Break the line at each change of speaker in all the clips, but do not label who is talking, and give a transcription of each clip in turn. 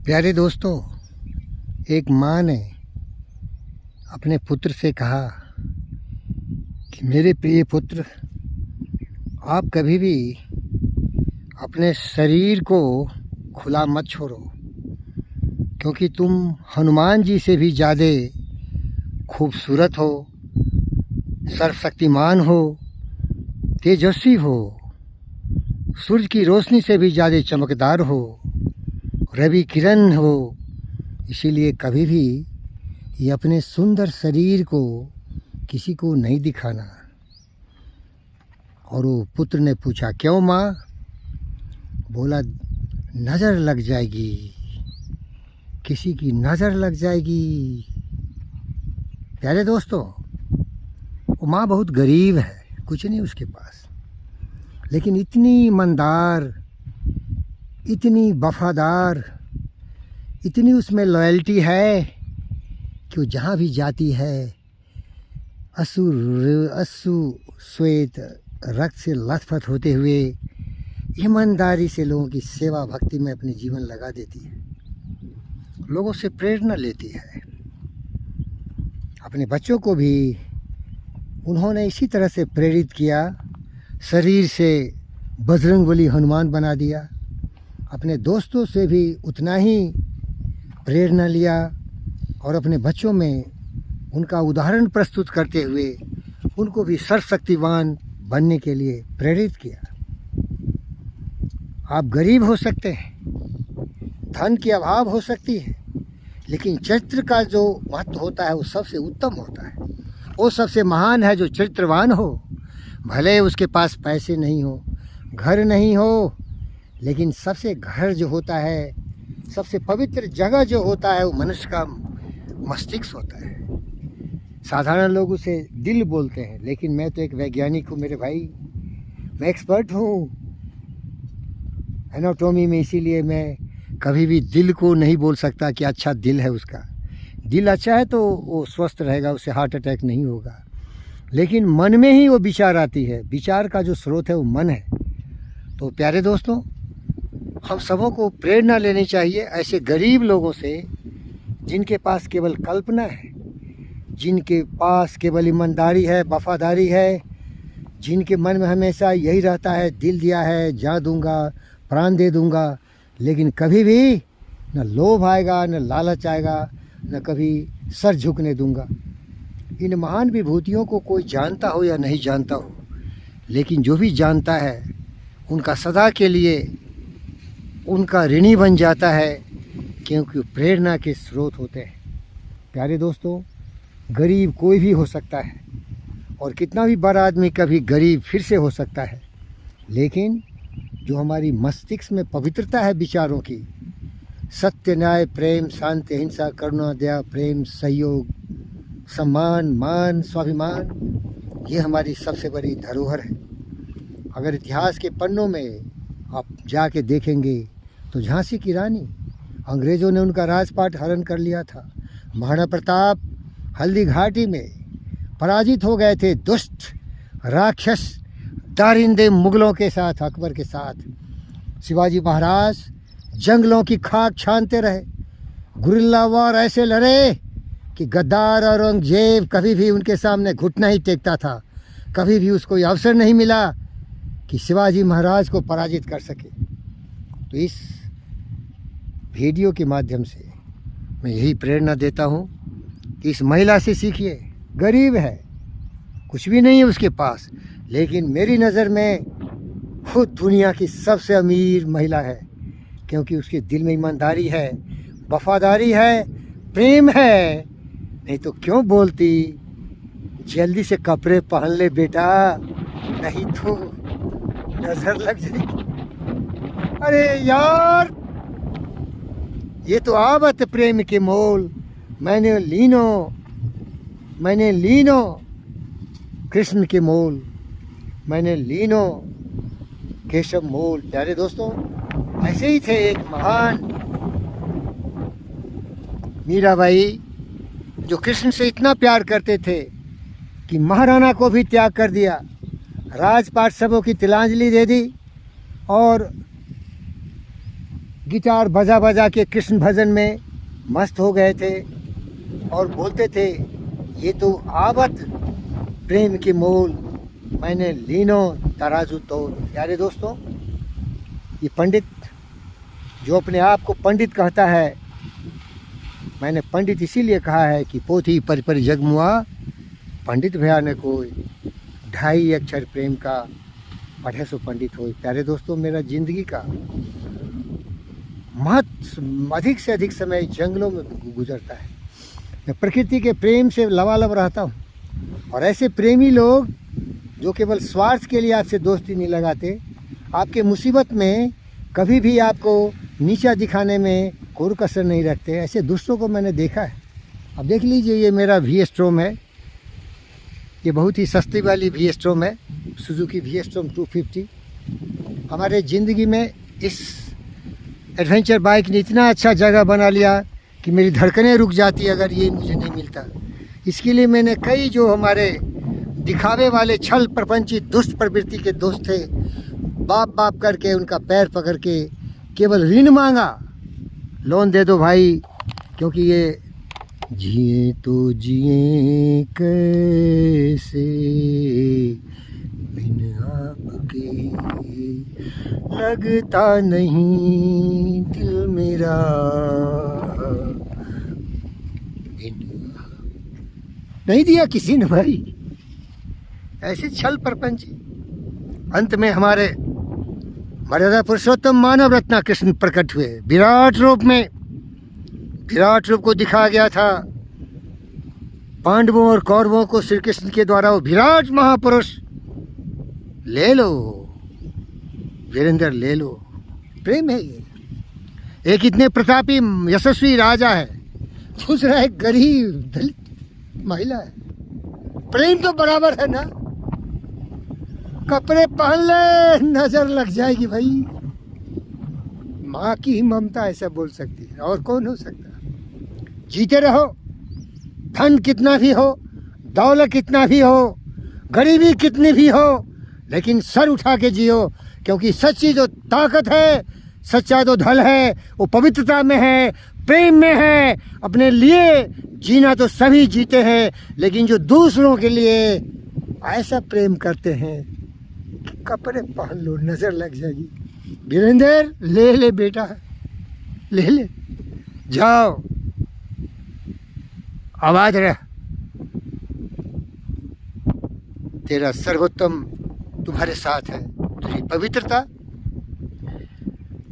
प्यारे दोस्तों, एक माँ ने अपने पुत्र से कहा कि मेरे प्रिय पुत्र, आप कभी भी अपने शरीर को खुला मत छोड़ो, क्योंकि तुम हनुमान जी से भी ज़्यादा खूबसूरत हो, सर्वशक्तिमान हो, तेजस्वी हो, सूरज की रोशनी से भी ज़्यादा चमकदार हो, रवि किरण हो। इसीलिए कभी भी ये अपने सुंदर शरीर को किसी को नहीं दिखाना। और वो पुत्र ने पूछा, क्यों माँ? बोला, नज़र लग जाएगी, किसी की नज़र लग जाएगी। प्यारे दोस्तों, वो माँ बहुत गरीब है, कुछ नहीं उसके पास, लेकिन इतनी ईमानदार, इतनी वफादार, इतनी उसमें लॉयल्टी है कि वो जहाँ भी जाती है अश्रु श्वेत रक्त से लथपथ होते हुए ईमानदारी से लोगों की सेवा भक्ति में अपनी जीवन लगा देती है, लोगों से प्रेरणा लेती है। अपने बच्चों को भी उन्होंने इसी तरह से प्रेरित किया, शरीर से बजरंगबली हनुमान बना दिया। अपने दोस्तों से भी उतना ही प्रेरणा लिया और अपने बच्चों में उनका उदाहरण प्रस्तुत करते हुए उनको भी सर्वशक्तिवान बनने के लिए प्रेरित किया। आप गरीब हो सकते हैं, धन की अभाव हो सकती है, लेकिन चरित्र का जो महत्व होता है वो सबसे उत्तम होता है। वो सबसे महान है जो चरित्रवान हो। भले उसके पास पैसे नहीं हो, घर नहीं हो, लेकिन सबसे घर जो होता है, सबसे पवित्र जगह जो होता है, वो मनुष्य का मस्तिष्क होता है। साधारण लोग उसे दिल बोलते हैं, लेकिन मैं तो एक वैज्ञानिक हूँ मेरे भाई, मैं एक्सपर्ट हूँ एनाटॉमी में, इसीलिए मैं कभी भी दिल को नहीं बोल सकता कि अच्छा दिल है उसका। दिल अच्छा है तो वो स्वस्थ रहेगा, उसे हार्ट अटैक नहीं होगा, लेकिन मन में ही वो विचार आती है। विचार का जो स्रोत है वो मन है। तो प्यारे दोस्तों, हम सबों को प्रेरणा लेनी चाहिए ऐसे गरीब लोगों से, जिनके पास केवल कल्पना है, जिनके पास केवल ईमानदारी है, वफादारी है, जिनके मन में हमेशा यही रहता है, दिल दिया है, जान दूंगा, प्राण दे दूंगा, लेकिन कभी भी न लोभ आएगा, न लालच आएगा, न कभी सर झुकने दूंगा। इन महान विभूतियों को कोई जानता हो या नहीं जानता हो, लेकिन जो भी जानता है उनका सदा के लिए उनका ऋणी बन जाता है, क्योंकि प्रेरणा के स्रोत होते हैं। प्यारे दोस्तों, गरीब कोई भी हो सकता है और कितना भी बड़ा आदमी कभी गरीब फिर से हो सकता है, लेकिन जो हमारी मस्तिष्क में पवित्रता है विचारों की, सत्य, न्याय, प्रेम, शांति, अहिंसा, करुणा, दया, प्रेम, सहयोग, सम्मान, मान, स्वाभिमान, ये हमारी सबसे बड़ी धरोहर है। अगर इतिहास के पन्नों में आप जाके देखेंगे तो झांसी की रानी, अंग्रेज़ों ने उनका राजपाट हरण कर लिया था। महाराणा प्रताप हल्दी घाटी में पराजित हो गए थे दुष्ट राक्षस दारिंदे मुगलों के साथ, अकबर के साथ। शिवाजी महाराज जंगलों की खाक छानते रहे, गुरिल्ला वार ऐसे लड़े कि गद्दार औरंगजेब कभी भी उनके सामने घुटना ही टेकता था। कभी भी उसको ये अवसर नहीं मिला कि शिवाजी महाराज को पराजित कर सके। तो इस वीडियो के माध्यम से मैं यही प्रेरणा देता हूँ कि इस महिला से सीखिए। गरीब है, कुछ भी नहीं है उसके पास, लेकिन मेरी नज़र में खुद दुनिया की सबसे अमीर महिला है, क्योंकि उसके दिल में ईमानदारी है, वफादारी है, प्रेम है। नहीं तो क्यों बोलती, जल्दी से कपड़े पहन ले बेटा, नहीं तो नजर लग जाएगी। अरे यार, ये तो आवत प्रेम के मोल, मैंने लीनो कृष्ण के मोल, मैंने लीनो केशव मोल। प्यारे दोस्तों, ऐसे ही थे एक महान मीराबाई, जो कृष्ण से इतना प्यार करते थे कि महाराणा को भी त्याग कर दिया, राजपाट सबों की तिलांजलि दे दी और गिटार बजा बजा के कृष्ण भजन में मस्त हो गए थे और बोलते थे ये तो आवत प्रेम के मोल मैंने लीनो तराजू तोल। प्यारे दोस्तों, ये पंडित जो अपने आप को पंडित कहता है, मैंने पंडित इसीलिए कहा है कि पोथी पर पर जगमुआ पंडित भया न कोई, 2.5 अक्षर प्रेम का पढ़े सो पंडित हो। प्यारे दोस्तों, मेरा जिंदगी का अधिक से अधिक समय जंगलों में गुजरता है। मैं प्रकृति के प्रेम से लबालब रहता हूँ और ऐसे प्रेमी लोग जो केवल स्वार्थ के लिए आपसे दोस्ती नहीं लगाते, आपके मुसीबत में कभी भी आपको नीचा दिखाने में कोई कसर नहीं रखते, ऐसे दुष्टों को मैंने देखा है। अब देख लीजिए, ये मेरा वी स्ट्रोम है, ये बहुत ही सस्ती वाली वी स्ट्रोम है, सुजुकी वी स्ट्रोम 250। हमारे ज़िंदगी में इस एडवेंचर बाइक ने इतना अच्छा जगह बना लिया कि मेरी धड़कनें रुक जाती अगर ये मुझे नहीं मिलता। इसके लिए मैंने कई जो हमारे दिखावे वाले छल प्रपंची दुष्ट प्रवृत्ति के दोस्त थे, बाप बाप करके उनका पैर पकड़ के केवल ऋण मांगा, लोन दे दो भाई, क्योंकि ये जिए तो जिए कैसे बिन आपके, लगता नहीं दिल मेरा नहीं दिया किसी ने भाई। ऐसे छल प्रपंची। अंत में हमारे मर्यादा पुरुषोत्तम मानव रत्ना कृष्ण प्रकट हुए विराट रूप में। विराट रूप को दिखाया गया था पांडवों और कौरवों को श्री कृष्ण के द्वारा। वो विराट महापुरुष ले लो वीरेंद्र, ले लो। प्रेम है ये। एक इतने प्रतापी यशस्वी राजा है, दूसरा एक गरीब दलित महिला है। प्रेम तो बराबर है ना। कपड़े पहन ले नजर लग जाएगी भाई। माँ की ही ममता ऐसा बोल सकती है, और कौन हो सकता। जीते रहो, धन कितना भी हो, दौलत कितना भी हो, गरीबी कितनी भी हो, लेकिन सर उठा के जियो, क्योंकि सच्ची जो ताकत है, सच्चा जो धल है, वो पवित्रता में है, प्रेम में है। अपने लिए जीना तो सभी जीते हैं, लेकिन जो दूसरों के लिए ऐसा प्रेम करते हैं, कपड़े पहन लो नजर लग जाएगी। वीरेंद्र ले ले बेटा, ले ले, जाओ आवाज रह। तेरा सर्वोत्तम तुम्हारे साथ है। तेरी पवित्रता,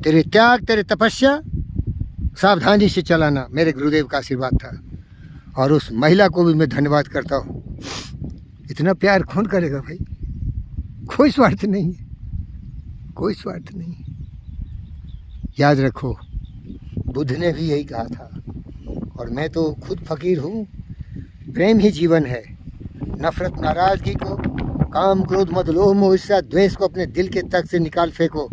तेरे त्याग, तेरे तपस्या, सावधानी से चलाना मेरे गुरुदेव का आशीर्वाद था। और उस महिला को भी मैं धन्यवाद करता हूँ। इतना प्यार कौन करेगा भाई। कोई स्वार्थ नहीं है, कोई स्वार्थ नहीं है। याद रखो, बुद्ध ने भी यही कहा था, और मैं तो खुद फकीर हूँ। प्रेम ही जीवन है। नफरत, नाराजगी को, काम, क्रोध, मद, लोभ, मोह, ईर्ष्या, द्वेष को अपने दिल के तक से निकाल फेंको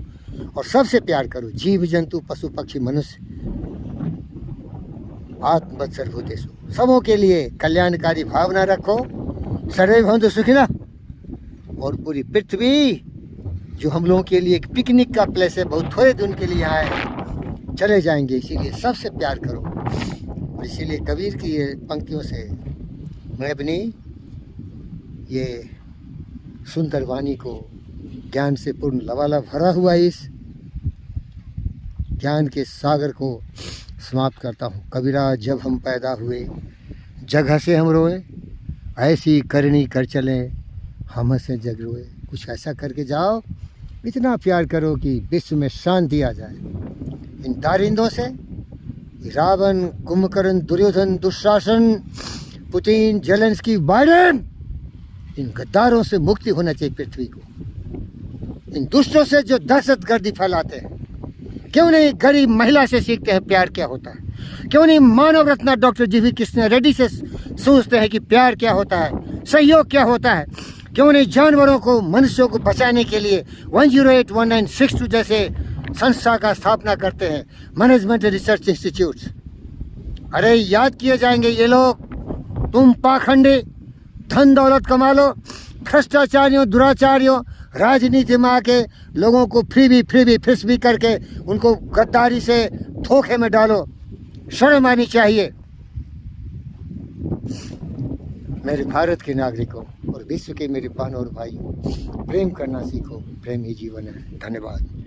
और सबसे प्यार करो। जीव जंतु, पशु पक्षी, मनुष्य, आत्मवत् सर्वभूतेषु, सबों के लिए कल्याणकारी भावना रखो। सर्वे भवन्तु सुखिनः। और पूरी पृथ्वी जो हम लोगों के लिए एक पिकनिक का प्लेस है, बहुत थोड़े दिन के लिए आए, चले जाएंगे, इसीलिए सबसे प्यार करो। और इसीलिए कबीर की ये पंक्तियों से मैं अपनी ये सुंदर वाणी को, ज्ञान से पूर्ण लबालब भरा हुआ इस ज्ञान के सागर को समाप्त करता हूँ। कबीरा जब हम पैदा हुए, जग हंसे हम रोए, ऐसी करनी कर चले हम हंसे जग रोए। कुछ ऐसा करके जाओ, इतना प्यार करो कि विश्व में शांति आ जाए। इन दारिंदों से, Ravan, Kumbhkaran, Duryodhan, Dushasan, Putin, Zelensky, Biden, इन गद्दारों से मुक्ति होना चाहिए पृथ्वी को। इन दुष्टों से जो दहशतगर्दी फैलाते हैं। क्यों नहीं गरीब महिला से सीखते हैं प्यार क्या होता है। क्यों नहीं मानव रत्न डॉक्टर जी.वी. कृष्ण रेड्डी से सोचते हैं कि प्यार क्या होता है, सहयोग क्या होता है। क्यों नहीं जानवरों को, मनुष्यों को बचाने के लिए 108, 1962 जैसे संस्था का स्थापना करते हैं, मैनेजमेंट रिसर्च इंस्टीट्यूट। अरे याद किए जाएंगे ये लोग। तुम पाखंडी, धन दौलत कमा लो, भ्रष्टाचारियों, दुराचारियों, राजनीति में आके लोगों को फिस भी करके उनको गद्दारी से धोखे में डालो। शर्म आनी चाहिए। मेरे भारत के नागरिकों और विश्व के मेरे बहनों और भाइयों, प्रेम करना सीखो। प्रेम ही जीवन है। धन्यवाद।